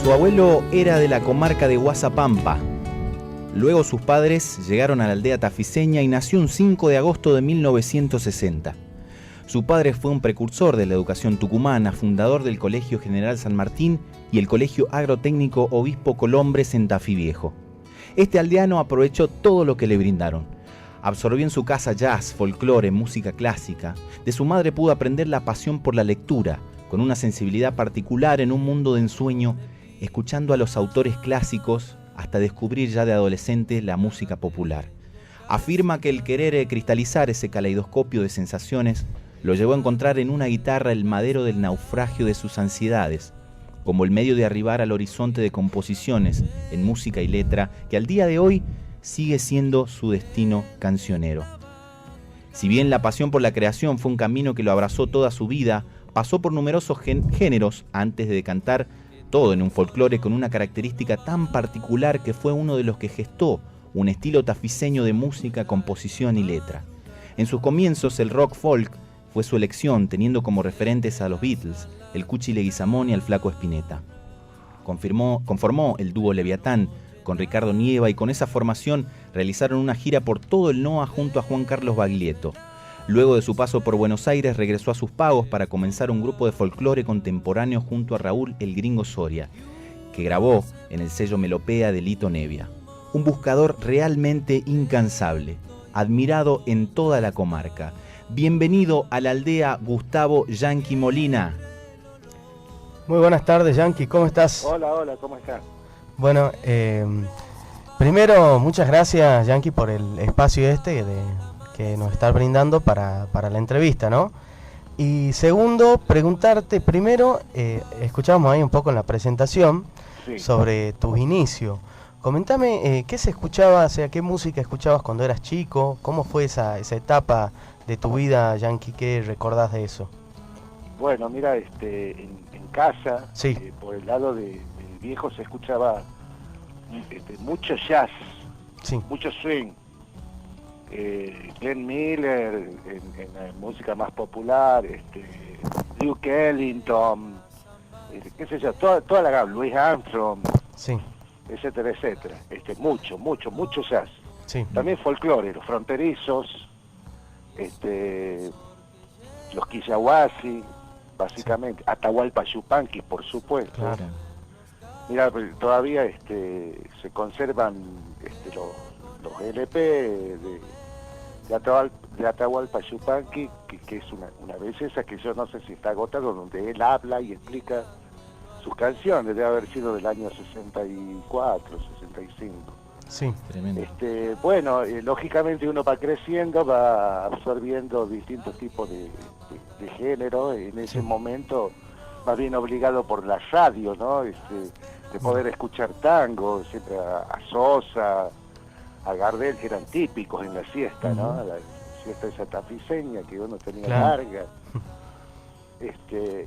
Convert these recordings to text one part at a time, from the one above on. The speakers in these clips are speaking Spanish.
Su abuelo era de la comarca de Huazapampa. Luego sus padres llegaron a la aldea tafiseña y nació un 5 de agosto de 1960. Su padre fue un precursor de la educación tucumana, fundador del Colegio General San Martín y el Colegio Agrotécnico Obispo Colombres en Tafí Viejo. Este aldeano aprovechó todo lo que le brindaron. Absorbió en su casa jazz, folclore, música clásica. De su madre pudo aprender la pasión por la lectura, con una sensibilidad particular en un mundo de ensueño, escuchando a los autores clásicos hasta descubrir ya de adolescente la música popular. Afirma que el querer cristalizar ese caleidoscopio de sensaciones lo llevó a encontrar en una guitarra el madero del naufragio de sus ansiedades, como el medio de arribar al horizonte de composiciones en música y letra que al día de hoy sigue siendo su destino cancionero. Si bien la pasión por la creación fue un camino que lo abrazó toda su vida, pasó por numerosos géneros antes de decantar todo en un folclore con una característica tan particular que fue uno de los que gestó un estilo tafiseño de música, composición y letra. En sus comienzos el rock folk fue su elección, teniendo como referentes a los Beatles, el Cuchi Leguizamón y al Flaco Spinetta. Conformó el dúo Leviatán con Ricardo Nieva y con esa formación realizaron una gira por todo el NOA junto a Juan Carlos Baglietto. Luego de su paso por Buenos Aires regresó a sus pagos para comenzar un grupo de folclore contemporáneo junto a Raúl El Gringo Soria, que grabó en el sello Melopea de Lito Nevia. Un buscador realmente incansable, admirado en toda la comarca. Bienvenido a la aldea, Gustavo Yanqui Molina. Muy buenas tardes, Yanqui, ¿cómo estás? Hola, ¿cómo estás? Bueno, primero, muchas gracias, Yanqui, por el espacio que nos estás brindando para la entrevista, ¿no? Y segundo, preguntarte primero, escuchábamos ahí un poco en la presentación sobre tus inicios. Comentame, ¿qué se escuchaba, o sea, qué música escuchabas cuando eras chico? ¿Cómo fue esa etapa de tu vida, Yanqui? ¿Qué recordás de eso? Bueno, mira, en casa, por el lado del viejo se escuchaba mucho jazz, mucho swing. Glenn Miller en la música más popular, Duke Ellington, qué sé yo, toda la gama, Louis Armstrong, etcétera, etcétera. Mucho jazz. También folclore, los fronterizos, los Quillahuasi, básicamente, Atahualpa Yupanqui, por supuesto. Claro. Mira, todavía se conservan los LP de Atahualpa Yupanqui, que es una belleza que yo no sé si está agotado, donde él habla y explica sus canciones, debe haber sido del año 64, 65. Sí, tremendo. Bueno, lógicamente uno va creciendo, va absorbiendo distintos tipos de género, en ese momento más bien obligado por la radio, ¿no? De poder escuchar tango, siempre a Sosa, a Gardel, que eran típicos en la siesta, ¿no? La siesta esa tafiseña que uno tenía larga.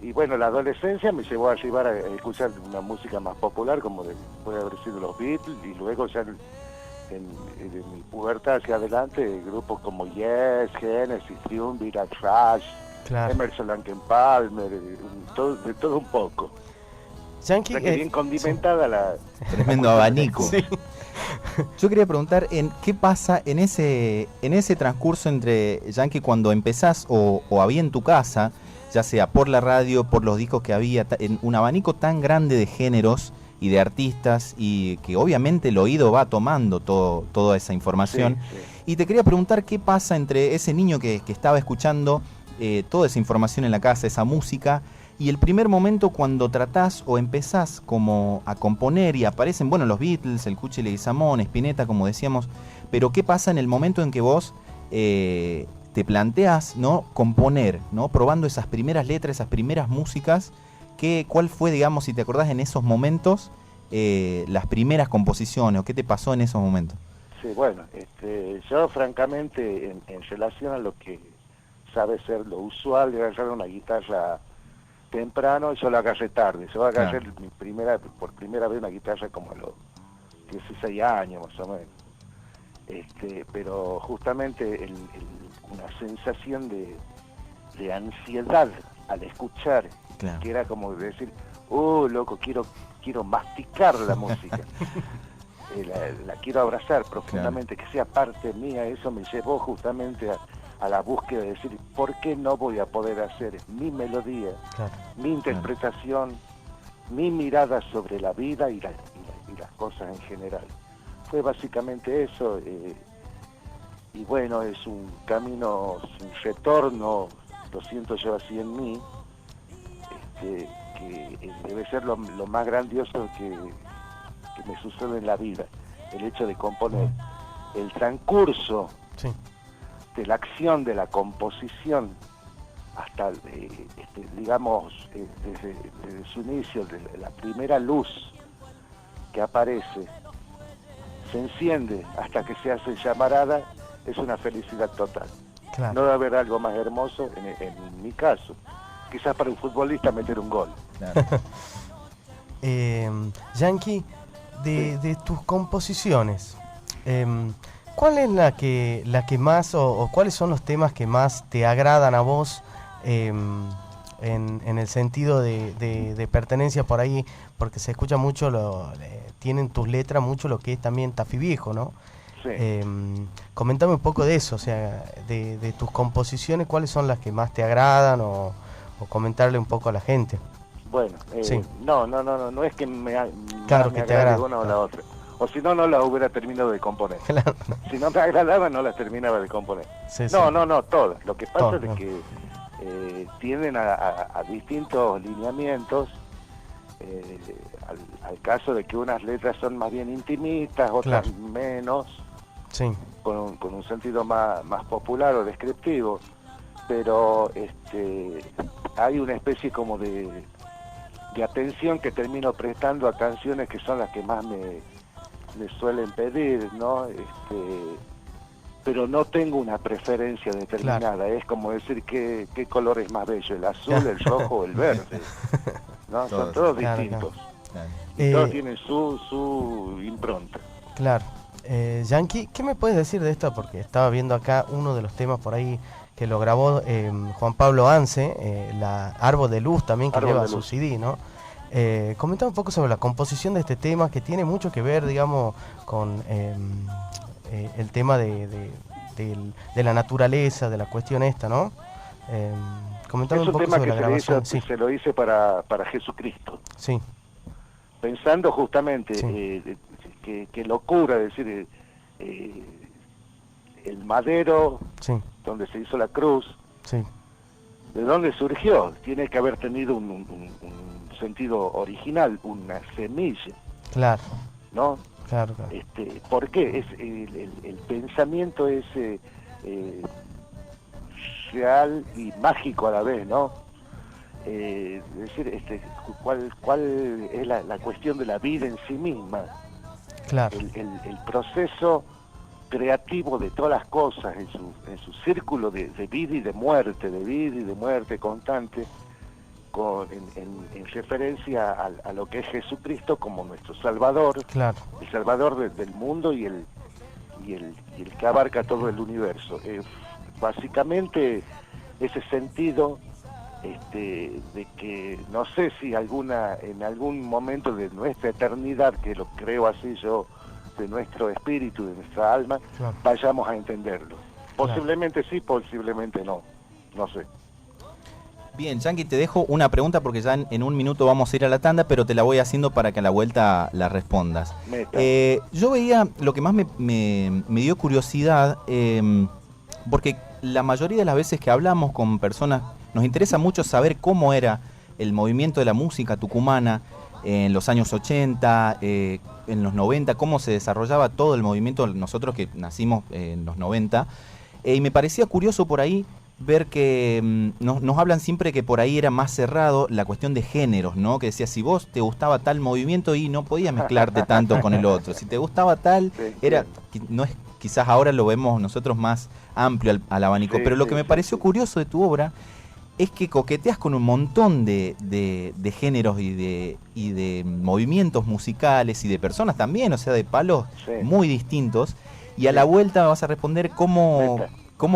Y bueno, la adolescencia me llevó a llevar a escuchar una música más popular, como puede haber sido los Beatles, y luego ya en mi pubertad hacia adelante, grupos como Yes, Genesis, Triumvirate, Rush, Emerson, Lake and Palmer, de todo un poco. Yanqui, bien condimentada la... Tremendo abanico. Sí. Yo quería preguntar, ¿qué pasa en ese transcurso entre, Yanqui, cuando empezás o había en tu casa, ya sea por la radio, por los discos que había, en un abanico tan grande de géneros y de artistas, y que obviamente el oído va tomando toda esa información? Y te quería preguntar qué pasa entre ese niño que estaba escuchando toda esa información en la casa, esa música, y el primer momento cuando tratás o empezás como a componer y aparecen, bueno, los Beatles, el Cuchi Leguizamón, Spinetta, como decíamos, pero qué pasa en el momento en que vos te planteas, ¿no?, componer, ¿no?, probando esas primeras letras, esas primeras músicas? ¿Cuál fue, digamos, si te acordás en esos momentos, las primeras composiciones, o qué te pasó en esos momentos? Sí, bueno, yo francamente, en relación a lo que sabe ser lo usual de agarrar una guitarra temprano, yo la agarré tarde. Yo agarré por primera vez una guitarra como a los 16 años más o menos. Pero justamente una sensación de ansiedad al escuchar, que era como decir, loco, quiero quiero masticar la música. La quiero abrazar profundamente, que sea parte mía. Eso me llevó justamente a la búsqueda de decir, ¿por qué no voy a poder hacer mi melodía, mi interpretación, mi mirada sobre la vida y las cosas en general? Fue básicamente eso, y bueno, es un camino sin retorno, lo siento yo así en mí, que debe ser lo más grandioso que me sucede en la vida, el hecho de componer. El transcurso de la acción, de la composición, hasta, digamos, desde su inicio, desde la primera luz que aparece, se enciende hasta que se hace llamarada, es una felicidad total. Claro. No debe haber algo más hermoso, en mi caso, quizás para un futbolista meter un gol. Claro. Yanqui, de tus composiciones, ¿cuál es la que más, o cuáles son los temas que más te agradan a vos, en el sentido de pertenencia por ahí? Porque se escucha mucho, tienen tus letras mucho lo que es también Tafí Viejo, ¿no? Sí. Comentame un poco de eso, o sea, de tus composiciones, ¿cuáles son las que más te agradan, o comentarle un poco a la gente? Bueno, no es que me agrade una o la otra. O si no la hubiera terminado de componer. Claro. Si no me agradaba, no las terminaba de componer. No, todas. Lo que pasa es que tienden a distintos lineamientos, al caso de que unas letras son más bien intimistas, otras menos, con un sentido más popular o descriptivo. Pero hay una especie como de atención que termino prestando a canciones que son las que más me suelen pedir, ¿no? Pero no tengo una preferencia determinada. Es como decir qué color es más bello, el azul, el rojo o el verde, ¿no? Son todos distintos. Claro. Y todos tienen su impronta. Claro. Yanqui, ¿qué me puedes decir de esto? Porque estaba viendo acá uno de los temas por ahí que lo grabó Juan Pablo Ance, la Árbol de Luz también, que lleva su CD, ¿no? Comentame un poco sobre la composición de este tema, que tiene mucho que ver, digamos, con el tema de la naturaleza, de la cuestión esta, ¿no? Comentame un poco sobre la grabación. Se lo hice para Jesucristo. Sí. Pensando justamente, qué locura, decir, el madero donde se hizo la cruz, ¿de dónde surgió? Tiene que haber tenido un sentido original, una semilla. Claro. ¿No? Claro. ¿Por qué? El pensamiento es real y mágico a la vez, ¿no? Es decir, ¿cuál es la cuestión de la vida en sí misma? Claro. El proceso creativo de todas las cosas en su círculo de vida y de muerte constante, en referencia a lo que es Jesucristo como nuestro Salvador, el Salvador del mundo y el que abarca todo el universo. Básicamente ese sentido de que no sé si en algún momento de nuestra eternidad, que lo creo así yo, de nuestro espíritu, de nuestra alma, vayamos a entenderlo. Posiblemente sí, posiblemente no sé. Bien, Yanqui, te dejo una pregunta porque ya en un minuto vamos a ir a la tanda, pero te la voy haciendo para que a la vuelta la respondas. Yo veía, lo que más me dio curiosidad, porque la mayoría de las veces que hablamos con personas, nos interesa mucho saber cómo era el movimiento de la música tucumana en los años 80, en los 90, cómo se desarrollaba todo el movimiento, nosotros que nacimos en los 90, y me parecía curioso por ahí ver que nos hablan siempre que por ahí era más cerrado la cuestión de géneros, ¿no? Que decía, si vos te gustaba tal movimiento y no podías mezclarte tanto con el otro, si te gustaba tal, era, no es, quizás ahora lo vemos nosotros más amplio al abanico, pero lo que me pareció curioso de tu obra es que coqueteas con un montón de géneros y de movimientos musicales y de personas también, o sea, de palos muy distintos, y a la vuelta me vas a responder cómo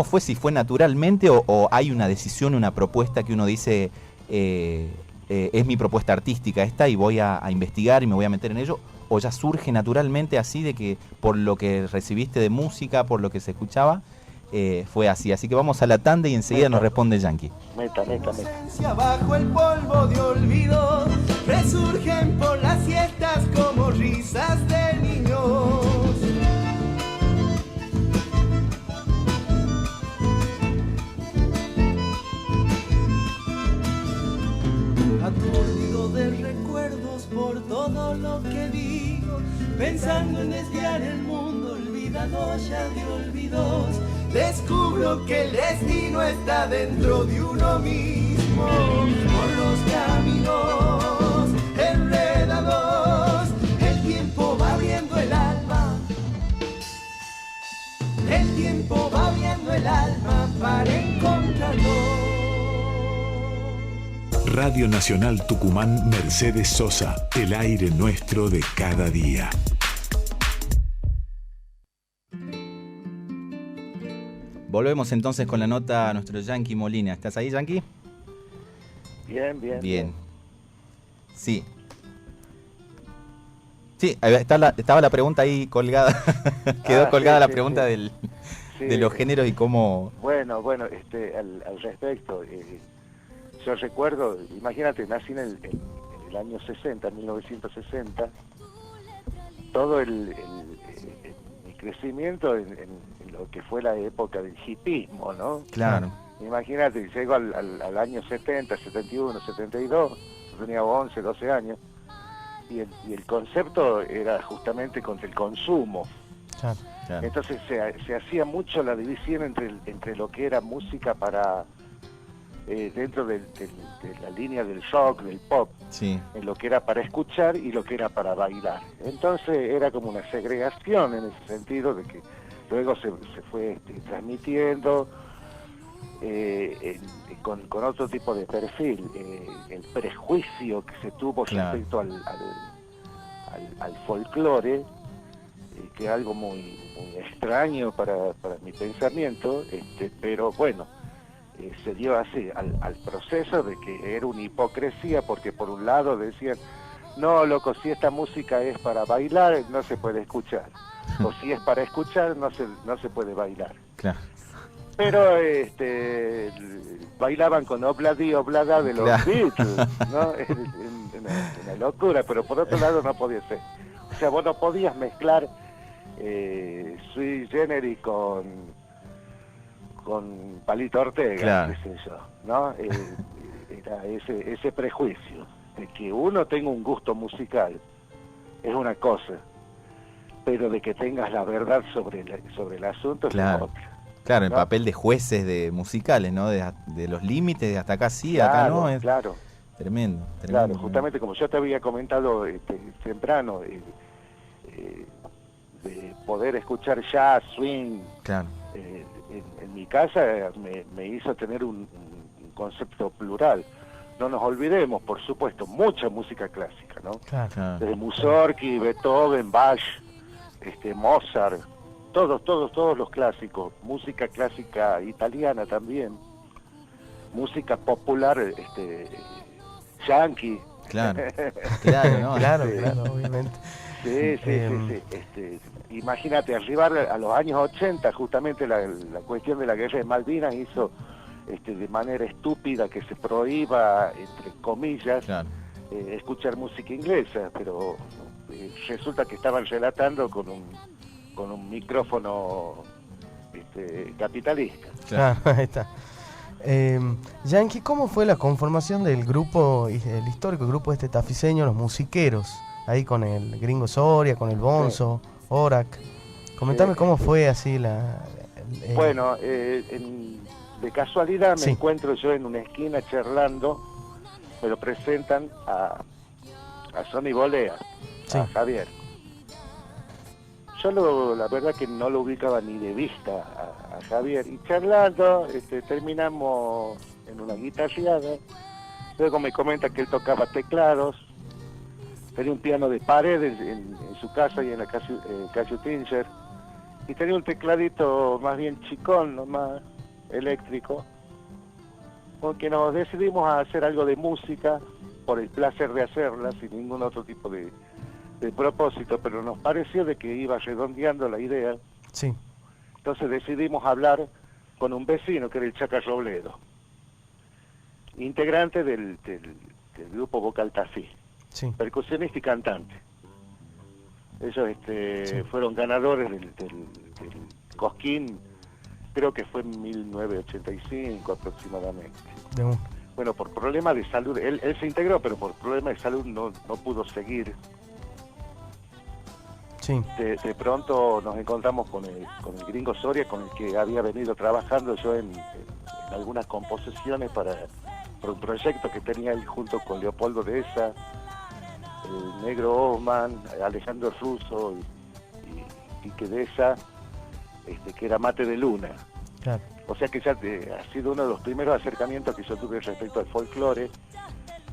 fue, si fue naturalmente o hay una decisión, una propuesta que uno dice, es mi propuesta artística esta y voy a investigar y me voy a meter en ello, o ya surge naturalmente así de que por lo que recibiste de música, por lo que se escuchaba, fue así? Así que vamos a la tanda y enseguida nos responde Yankee. Meta. Bajo el polvo de olvido, resurgen por las siestas como risas de niños. Aturdido de recuerdos por todo lo que digo, pensando en desviar el mundo, olvidado ya de olvidos, descubro que el destino está dentro de uno mismo. Por los caminos enredados, el tiempo va abriendo el alma. El tiempo va abriendo el alma para encontrarlo. Radio Nacional Tucumán, Mercedes Sosa, el aire nuestro de cada día. Volvemos entonces con la nota a nuestro Yankee Molina. ¿Estás ahí, Yankee? Bien. Sí. Sí, estaba la pregunta ahí colgada. Quedó colgada la pregunta de los géneros y cómo... Bueno, al respecto, yo recuerdo, imagínate, nací en el año 60, 1960, todo mi crecimiento en lo que fue la época del hipismo, ¿no? Claro. Imagínate, llego al año 70, 71, 72, yo tenía 11, 12 años, y el concepto era justamente contra el consumo. Claro. Entonces se hacía mucho la división entre lo que era música para dentro de la línea del rock, del pop, Sí. en lo que era para escuchar y lo que era para bailar. Entonces era como una segregación en ese sentido, de que luego se fue transmitiendo con otro tipo de perfil, el prejuicio que se tuvo respecto al folclore, que es algo muy extraño para mi pensamiento, pero bueno, se dio así al proceso de que era una hipocresía, porque por un lado decían, no, loco, si esta música es para bailar, no se puede escuchar, o si es para escuchar, no se puede bailar. Claro. Pero bailaban con Obladi Oblada de los Beatles, ¿no? Una locura, pero por otro lado no podía ser. O sea, vos no podías mezclar Sui Generis con Palito Ortega, Claro. qué sé yo, ¿no? Era ese prejuicio de que uno tenga un gusto musical es una cosa, pero de que tengas la verdad sobre el asunto Claro. es otra. Claro, el ¿no? papel de jueces de musicales, ¿no? De los límites, de hasta acá sí, acá no. Es Claro. tremendo. Claro, justamente como yo te había comentado temprano, de poder escuchar jazz, swing, Claro. en mi casa me hizo tener un concepto plural. No nos olvidemos, por supuesto, mucha música clásica, ¿no? Claro. Desde Mussorgsky, Beethoven, Bach, Mozart, todos los clásicos, música clásica italiana también, música popular, yankee. Claro. Claro, ¿no? Claro, obviamente. Sí. Imagínate, arribar a los años 80, justamente la cuestión de la guerra de Malvinas hizo de manera estúpida que se prohíba, entre comillas, Claro. escuchar música inglesa, pero resulta que estaban relatando con un micrófono capitalista. Claro, ahí está. Yankee, ¿cómo fue la conformación del grupo, el histórico grupo tafiseño, los musiqueros? Ahí con el Gringo Soria, con el Bonzo, Orac. Comentame cómo fue así Bueno, de casualidad me Sí. encuentro yo en una esquina charlando, me lo presentan a Sonny Bolea, Sí. a Javier. Yo la verdad que no lo ubicaba ni de vista a Javier, y charlando terminamos en una guitarreada. Luego me comenta que él tocaba teclados, tenía un piano de pared en su casa y en la Casio Tinger, y tenía un tecladito más bien chicón, nomás, eléctrico, porque nos decidimos a hacer algo de música, por el placer de hacerla, sin ningún otro tipo de propósito, pero nos pareció de que iba redondeando la idea. Sí. Entonces decidimos hablar con un vecino que era el Chaca Robledo, integrante del grupo Vocal Tafí, Sí. percusionista y cantante. Ellos Sí. fueron ganadores del Cosquín, creo que fue en 1985 aproximadamente. De un. Bueno, por problemas de salud, él se integró, pero por problemas de salud no pudo seguir. Sí. De pronto nos encontramos con el gringo Soria, con el que había venido trabajando yo en algunas composiciones por un proyecto que tenía él junto con Leopoldo Deza, el Negro Osman, Alejandro Russo y que Deza, que era Mate de Luna. Claro. O sea que ya ha sido uno de los primeros acercamientos que yo tuve respecto al folclore,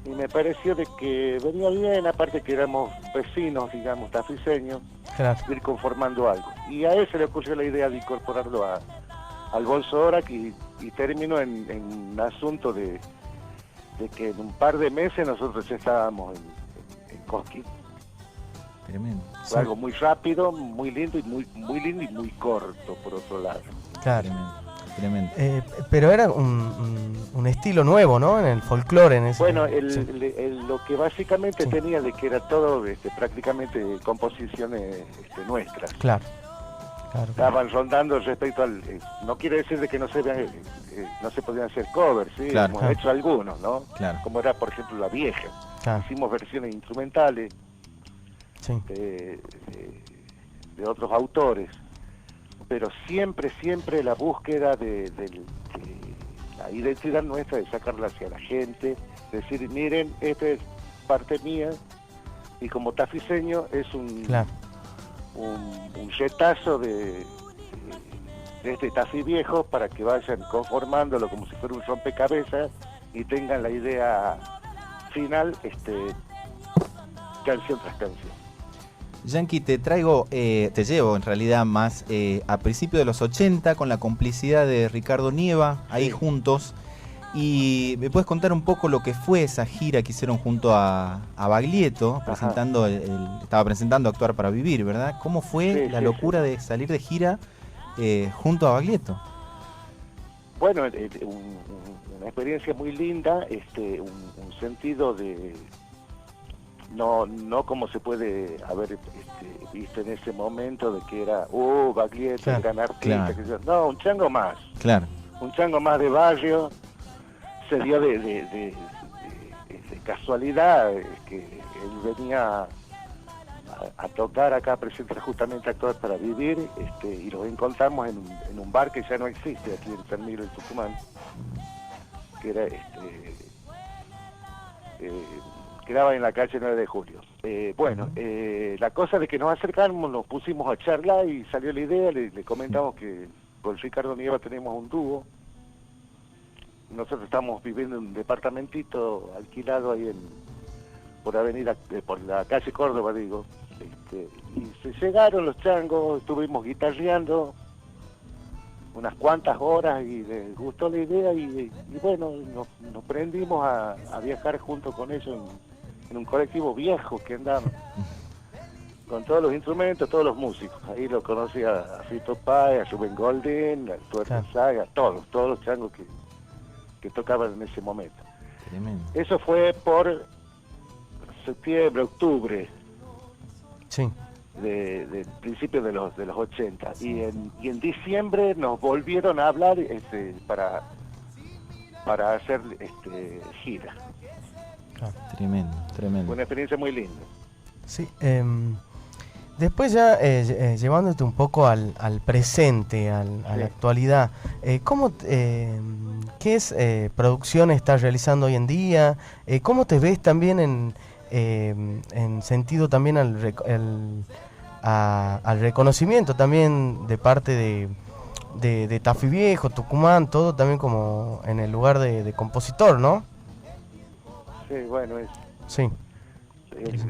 y me pareció de que venía bien, aparte que éramos vecinos, digamos, tafiseños, Claro. ir conformando algo. Y a él se le ocurrió la idea de incorporarlo al Bolso Orac y terminó en un asunto de que en un par de meses nosotros ya estábamos en Cosquín. Tremendo. Fue algo muy rápido, muy lindo y muy lindo y muy corto, por otro lado. Claro. Tremendo. Pero era un estilo nuevo, ¿no? En el folclore, en ese. Bueno, Sí. lo que básicamente Sí. tenía de que era todo prácticamente composiciones nuestras. Claro. Claro. Estaban rondando respecto al... no quiere decir de que no se podían hacer covers, ¿sí? Claro. Hemos Claro. hecho algunos, ¿no? Claro. Como era, por ejemplo, La Vieja. Claro. Hicimos versiones instrumentales Sí. de otros autores, pero siempre la búsqueda de la identidad nuestra, de sacarla hacia la gente, decir, miren, esta es parte mía, y como tafiseño es un Claro. un retazo de este tafí viejo para que vayan conformándolo como si fuera un rompecabezas y tengan la idea final, canción tras canción. Yanqui, te llevo en realidad más a principios de los 80 con la complicidad de Ricardo Nieva, ahí Sí. juntos. Y me puedes contar un poco lo que fue esa gira que hicieron junto a Baglietto, estaba presentando Actuar para Vivir, ¿verdad? ¿Cómo fue Sí, la sí, locura de salir de gira junto a Baglietto? Bueno, una experiencia muy linda, un sentido de... No como se puede haber visto en ese momento de que era, Baglietto, Claro, gran artista, claro. que yo, no, un chango más. Claro. Un chango más de barrio, se dio de casualidad, que él venía a tocar acá, presentar justamente Actuar para Vivir, y lo encontramos en un bar que ya no existe aquí en San Miguel de Tucumán, que era quedaba en la calle 9 de Julio. La cosa de que nos acercamos, nos pusimos a charlar y salió la idea, le comentamos que con Ricardo Nieva tenemos un dúo. Nosotros estamos viviendo en un departamentito alquilado ahí por la calle Córdoba, digo. Y se llegaron los changos, estuvimos guitarreando unas cuantas horas y les gustó la idea y bueno, nos prendimos a viajar junto con ellos en un colectivo viejo que andaba con todos los instrumentos, todos los músicos. Ahí lo conocí a Fito Páez, a Rubén Golden, a Tuerto Saga, todos los changos que tocaban en ese momento. Tremendo. Eso fue por septiembre, octubre. Sí. Del principio de los 80 y en diciembre nos volvieron a hablar para hacer gira. Claro. Tremendo. Fue una experiencia muy linda. Sí. Después ya llevándote un poco al presente, a la actualidad, ¿qué producciones estás realizando hoy en día? ¿Cómo te ves también en sentido también al reconocimiento también de parte de Tafí Viejo, Tucumán, todo también como en el lugar de compositor, ¿no? Sí, bueno, Sí.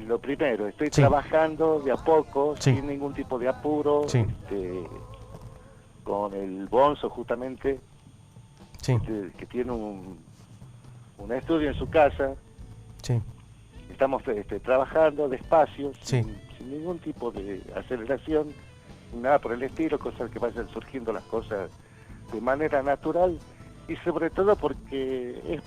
lo primero, estoy Sí. trabajando de a poco, Sí. sin ningún tipo de apuro, Sí. con el Bonzo justamente, Sí. que tiene un estudio en su casa, Sí. Estamos trabajando despacio, Sí. sin ningún tipo de aceleración, nada por el estilo, cosas que vayan surgiendo las cosas de manera natural, y sobre todo porque es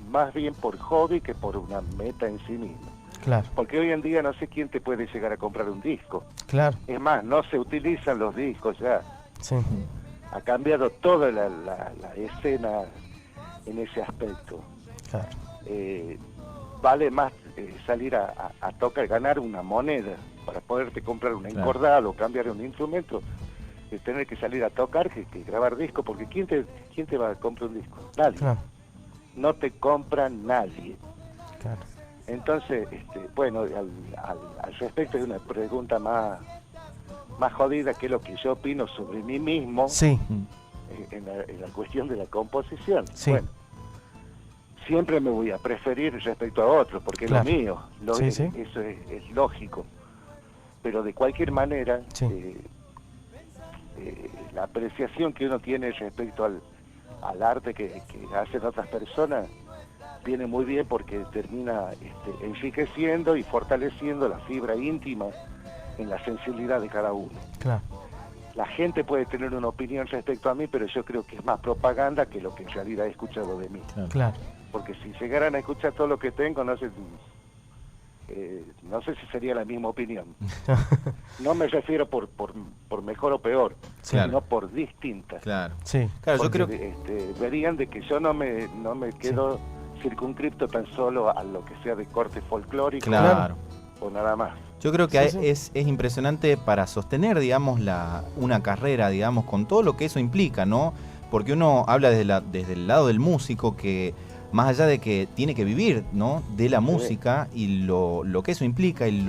más bien por hobby que por una meta en sí misma. Claro. Porque hoy en día no sé quién te puede llegar a comprar un disco. Claro. Es más, no se utilizan los discos ya. Sí. Ha cambiado toda la escena en ese aspecto. Claro. Vale más salir a tocar, ganar una moneda para poderte comprar un Claro. encordado o cambiar un instrumento, tener que salir a tocar que grabar disco, porque ¿quién te va a comprar un disco? Nadie. Claro. No te compra nadie. Claro. Entonces, bueno, al respecto de una pregunta más jodida, que es lo que yo opino sobre mí mismo, Sí. en la cuestión de la composición. Sí. Bueno, siempre me voy a preferir respecto a otro, porque Claro. es lo mío, Sí, sí. eso es lógico. Pero de cualquier manera, Sí. la apreciación que uno tiene respecto al arte que hacen otras personas viene muy bien, porque termina enriqueciendo y fortaleciendo la fibra íntima en la sensibilidad de cada uno. Claro. La gente puede tener una opinión respecto a mí, pero yo creo que es más propaganda que lo que en realidad he escuchado de mí. Claro. Porque si llegaran a escuchar todo lo que tengo, no sé si sería la misma opinión. No me refiero por mejor o peor, Claro. sino por distintas. Claro. Sí. Claro, yo Porque, creo que... verían de que yo no me quedo circunscripto tan solo a lo que sea de corte folclórico, Claro. o nada más. Yo creo que Sí, sí. es impresionante para sostener, digamos, una carrera, digamos, con todo lo que eso implica, ¿no? Porque uno habla desde el lado del músico, que más allá de que tiene que vivir, ¿no?, de la música y lo que eso implica y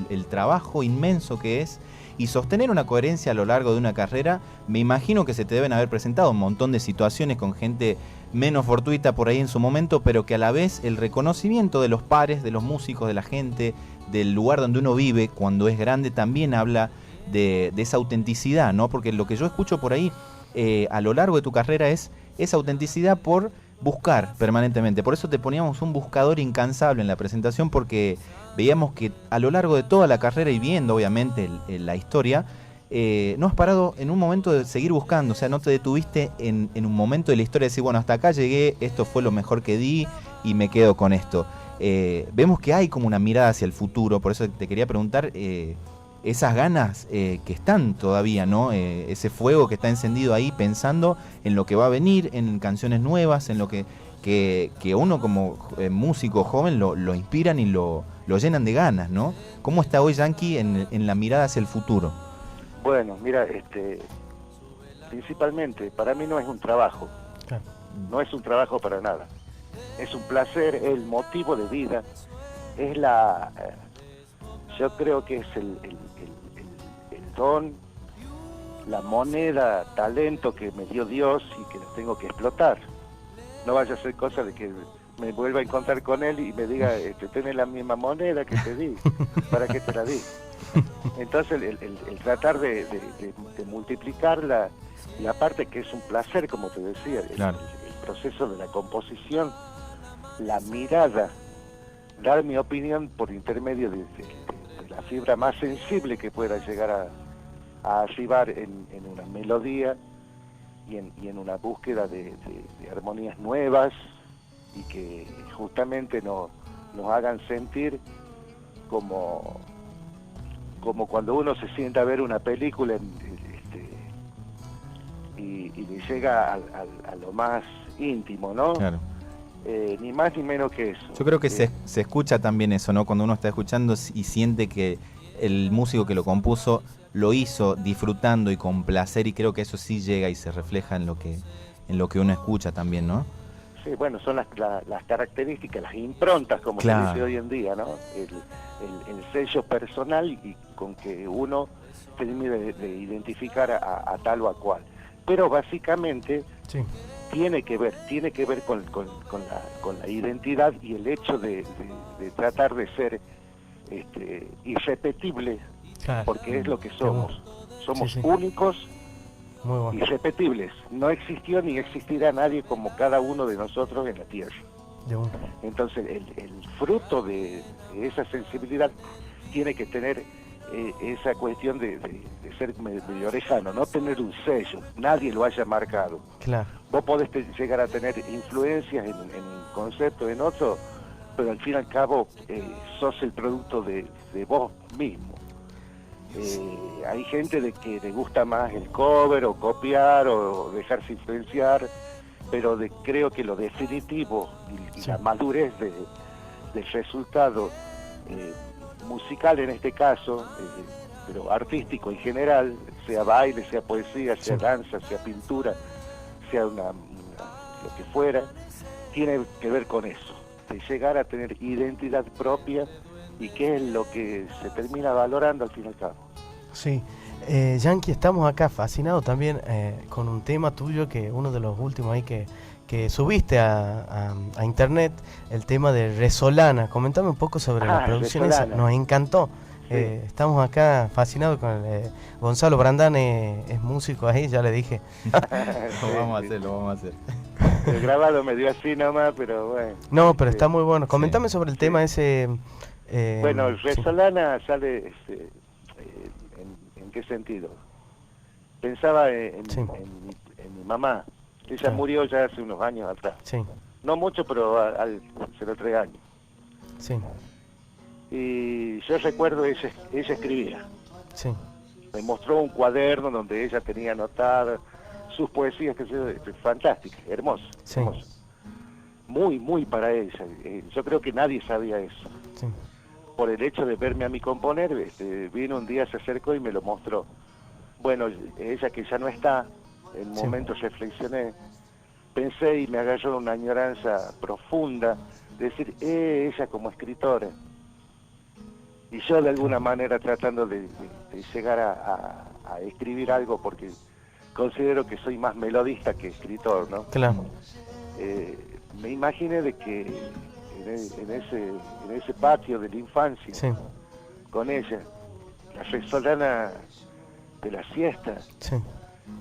el trabajo inmenso que es, y sostener una coherencia a lo largo de una carrera, me imagino que se te deben haber presentado un montón de situaciones con gente menos fortuita por ahí en su momento, pero que a la vez el reconocimiento de los pares, de los músicos, de la gente, del lugar donde uno vive cuando es grande, también habla de esa autenticidad, ¿no? Porque lo que yo escucho por ahí a lo largo de tu carrera es esa autenticidad por buscar permanentemente. Por eso te poníamos un buscador incansable en la presentación, porque veíamos que a lo largo de toda la carrera, y viendo obviamente la historia, no has parado en un momento de seguir buscando. O sea, no te detuviste en un momento de la historia de decir, bueno, hasta acá llegué, esto fue lo mejor que di y me quedo con esto. Vemos que hay como una mirada hacia el futuro. Por eso te quería preguntar esas ganas que están todavía, ¿no? Ese fuego que está encendido ahí, pensando en lo que va a venir, en canciones nuevas, en lo que uno como músico joven lo inspiran y lo llenan de ganas, ¿no? ¿Cómo está hoy Yankee en la mirada hacia el futuro? Bueno, mira, principalmente, para mí no es un trabajo. Claro. No es un trabajo para nada. Es un placer, es el motivo de vida, es yo creo que es el don, la moneda, talento que me dio Dios y que lo tengo que explotar. No vaya a ser cosa de que me vuelva a encontrar con él y me diga, tenés la misma moneda que te di, ¿para qué te la di? Entonces el tratar de multiplicarla, y aparte que es un placer, como te decía, Claro. el proceso de la composición, la mirada, dar mi opinión por intermedio de la fibra más sensible que pueda llegar a arribar en una melodía y en una búsqueda de armonías nuevas, y que justamente nos hagan sentir como cuando uno se sienta a ver una película y le llega a lo más íntimo, ¿no? Claro. Ni más ni menos que eso. Yo creo que se escucha también eso, ¿no? Cuando uno está escuchando y siente que el músico que lo compuso lo hizo disfrutando y con placer, y creo que eso sí llega y se refleja en lo que uno escucha también, ¿no? Sí, bueno, son las características, las improntas, como Claro. se dice hoy en día, ¿no? El sello personal, y con que uno termine de identificar a tal o a cual. Pero básicamente Sí. tiene que ver con la identidad y el hecho de tratar de ser irrepetible, Claro. porque es lo que somos. Somos Sí, sí. únicos, Muy bueno. irrepetibles. No existió ni existirá nadie como cada uno de nosotros en la Tierra. Entonces el fruto de esa sensibilidad tiene que tener esa cuestión de ser medio orejano, no tener un sello, nadie lo haya marcado. Claro. Vos podés llegar a tener influencias en conceptos, en otros, pero al fin y al cabo sos el producto de vos mismo. Hay gente de que le gusta más el cover o copiar o dejarse influenciar, pero creo que lo definitivo y la madurez del resultado musical en este caso, pero artístico en general, sea baile, sea poesía, sea danza, sea pintura, sea lo que fuera, tiene que ver con eso, de llegar a tener identidad propia y qué es lo que se termina valorando al fin y al cabo. Sí, Yankee, estamos acá fascinados también con un tema tuyo, que uno de los últimos ahí que subiste a internet, el tema de Resolana. Comentame un poco sobre la producción esa, nos encantó. Sí. Estamos acá fascinados con Gonzalo Brandán, es músico ahí, ya le dije. Lo vamos a hacer. El grabado me dio así nomás, pero bueno. No, pero está muy bueno. Comentame sobre el tema ese. Bueno, el Resolana sale, ¿en qué sentido? Pensaba en mi mamá. Ella murió ya hace unos años atrás. Sí. No mucho, pero hace 3 años. Sí. Y yo recuerdo, ella escribía. Sí. Me mostró un cuaderno donde ella tenía anotadas sus poesías, que es fantástica, hermosa. Sí. Hermosa. Muy, muy para ella. Yo creo que nadie sabía eso. Sí. Por el hecho de verme a mí componer, vino un día, se acercó y me lo mostró. Bueno, ella que ya no está, en momentos reflexioné, pensé y me agarró una añoranza profunda, de decir, ella como escritora. Y yo de alguna manera tratando de llegar a escribir algo, porque considero que soy más melodista que escritor, ¿no? Claro. Me imaginé de que en ese patio de la infancia, con ella, la Resolana de la siesta,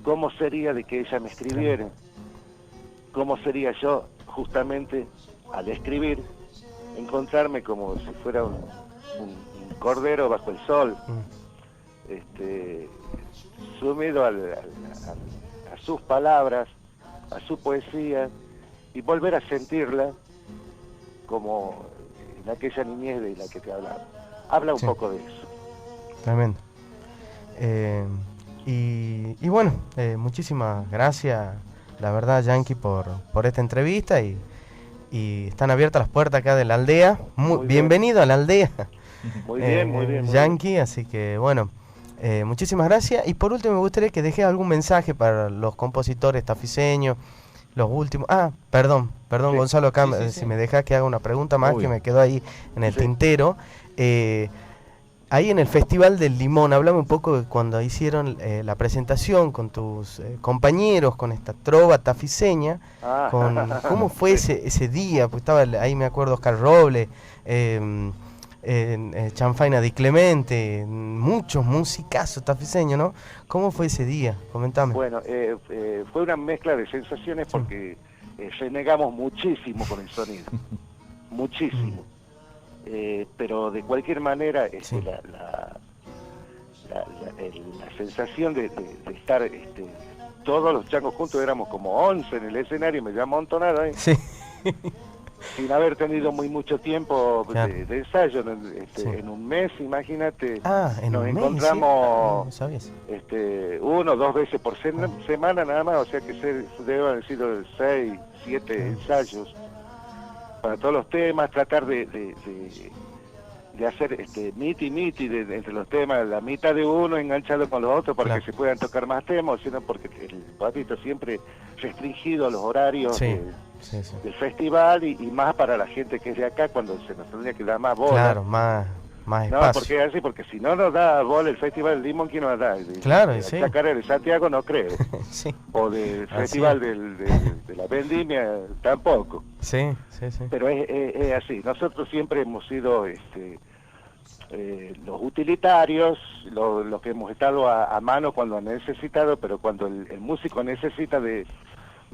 ¿cómo sería de que ella me escribiera? ¿Cómo sería yo, justamente, al escribir, encontrarme como si fuera un cordero bajo el sol, sumido a sus palabras, a su poesía, y volver a sentirla como en aquella niñez de la que te hablaba? Habla un poco de eso. Tremendo. Y bueno, muchísimas gracias, la verdad, Yankee, por esta entrevista, y están abiertas las puertas acá de la aldea. Muy bienvenido a la aldea. Muy bien. Yankee, así que bueno, muchísimas gracias. Y por último me gustaría que dejes algún mensaje para los compositores tafiseños, los últimos. Perdón, sí. Gonzalo, acá si me dejas que haga una pregunta más. Uy. Que me quedó ahí en el tintero. Ahí en el Festival del Limón, hablame un poco de cuando hicieron la presentación con tus compañeros, con esta trova tafiseña, ¿cómo fue ese día? Pues estaba ahí, me acuerdo, Oscar Roble, Chanfaina Di Clemente, muchos musicazos tafiseños, ¿no? ¿Cómo fue ese día? Comentame. Bueno, fue una mezcla de sensaciones, porque renegamos muchísimo con el sonido, muchísimo. Pero de cualquier manera, la sensación de estar todos los changos juntos, éramos como 11 en el escenario, me llamó amontonada, sin haber tenido mucho tiempo de ensayo, en un mes, imagínate. Nos encontramos 1 o 2 veces por semana nada más, o sea que deben haber sido 6, 7 ensayos para todos los temas, tratar de hacer miti entre los temas, la mitad de uno enganchado con los otros para que se puedan tocar más temas, sino porque el patito siempre restringido a los horarios del festival, y más para la gente que es de acá, cuando se nos tendría que dar más bola. Claro, más espacio. No, porque es así, porque si no nos da bola el Festival del Limón, ¿quién nos da? Claro, sí. Chacarera de Santiago no creo. O del Festival de la Vendimia tampoco. Sí. Pero es así. Nosotros siempre hemos sido los utilitarios, los que hemos estado a mano cuando han necesitado, pero cuando el músico necesita de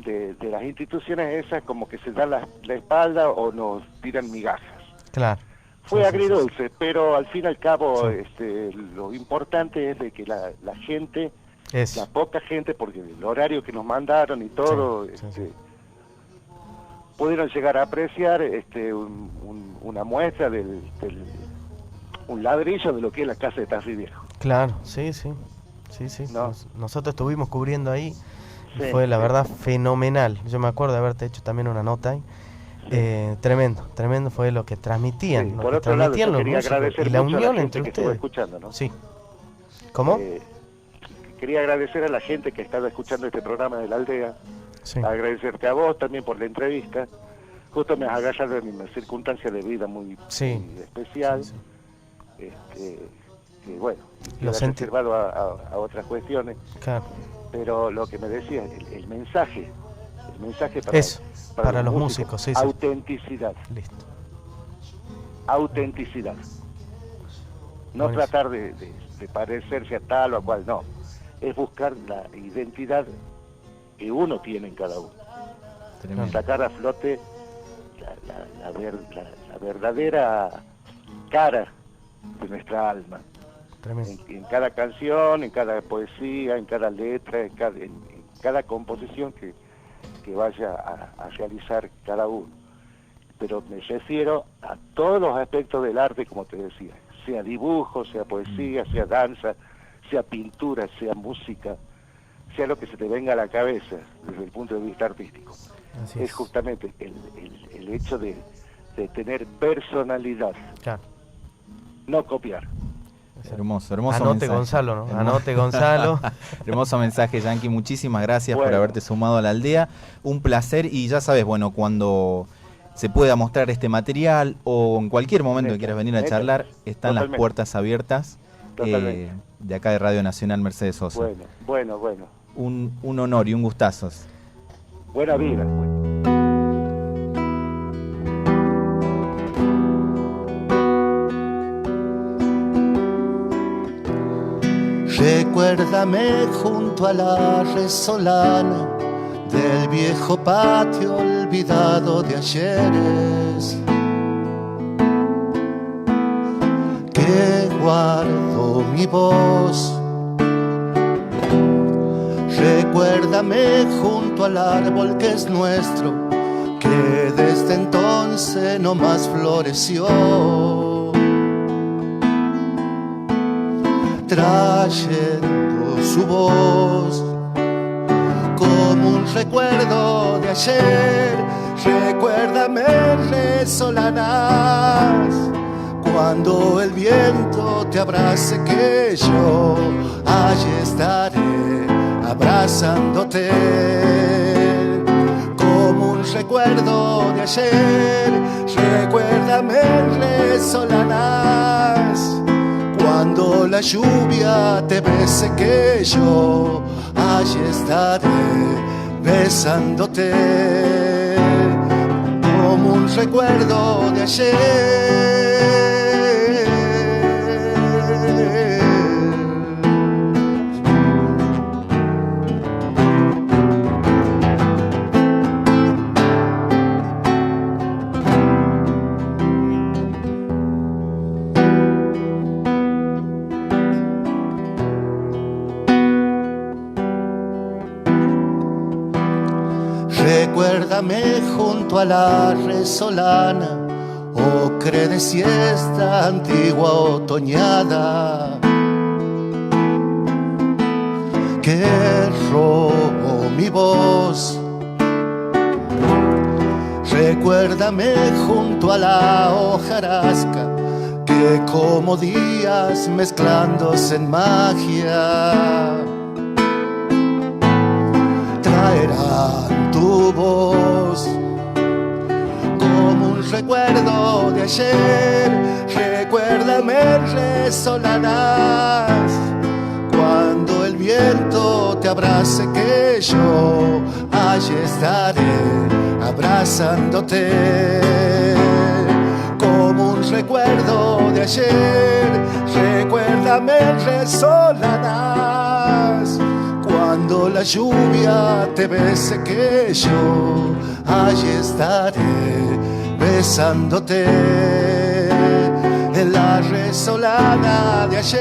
de las instituciones esas como que se dan la espalda o nos tiran migajas. Claro. Fue Sí, agridulce, pero al fin y al cabo Sí. lo importante es de que la gente, Eso. la poca gente, porque el horario que nos mandaron y todo, Sí, sí. pudieron llegar a apreciar una muestra un ladrillo de lo que es la casa de Tafí Viejo. Claro, sí. No. Nosotros estuvimos cubriendo ahí y Sí, fue la sí. verdad fenomenal. Yo me acuerdo de haberte hecho también una nota ahí. Tremendo fue lo que transmitían, Sí, lo por que otro lado, transmitían yo los quería músicos agradecer y la mucho a unión gente entre que estuvo ustedes. escuchando, ¿no? Sí. ¿Cómo? Quería agradecer a la gente que estaba escuchando este programa de la aldea, Sí. agradecerte a vos también por la entrevista. Justo me has agarrado en una circunstancia de vida muy, Sí. muy especial. Sí. Que bueno, Lo queda sentí. reservado a otras cuestiones, Claro. pero lo que me decías, el mensaje Eso, para los músicos, sí. autenticidad, Listo. autenticidad. No Buenísimo. tratar de parecerse a tal o a cual, no. Es buscar la identidad que uno tiene en cada uno. Tremendo. Sacar a flote la verdadera cara de nuestra alma. Tremendo. En cada canción, en cada poesía, en cada letra, en cada composición que vaya a realizar cada uno. Pero me refiero a todos los aspectos del arte, como te decía, sea dibujo, sea poesía, sea danza, sea pintura, sea música, sea lo que se te venga a la cabeza desde el punto de vista artístico. Así Es justamente el hecho de tener personalidad, Claro. no copiar. Hermoso Anote mensaje. Gonzalo, ¿no? Hermoso. Anote Gonzalo. Hermoso mensaje, Yankee. Muchísimas gracias por Bueno. haberte sumado a la aldea. Un placer y ya sabes, bueno, cuando se pueda mostrar este material o en cualquier momento que Neta, quieras venir a neta. charlar, están las Totalmente. puertas abiertas Totalmente. de acá de Radio Nacional Mercedes Sosa. Bueno. Un honor y un gustazo. Buena vida. Recuérdame junto a la resolana del viejo patio olvidado de ayeres, que guardo mi voz. Recuérdame junto al árbol que es nuestro, que desde entonces no más floreció, trayendo su voz como un recuerdo de ayer. Recuérdame, resolanas, cuando el viento te abrace, que yo allí estaré abrazándote, como un recuerdo de ayer. Recuérdame, resolanas, cuando la lluvia te bese, que yo allí estaré besándote, como un recuerdo de ayer. Recuérdame junto a la resolana, ocre de siesta antigua otoñada, que robó mi voz. Recuérdame junto a la hojarasca, que como días mezclándose en magia traerán tu voz, como un recuerdo de ayer. Recuérdame, resolanas, cuando el viento te abrace, que yo allí estaré abrazándote, como un recuerdo de ayer. Recuérdame, resolanas, cuando Cuando la lluvia te bese que yo allí estaré besándote en la resolana de ayer,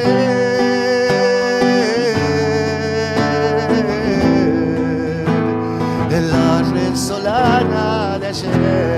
en la resolana de ayer.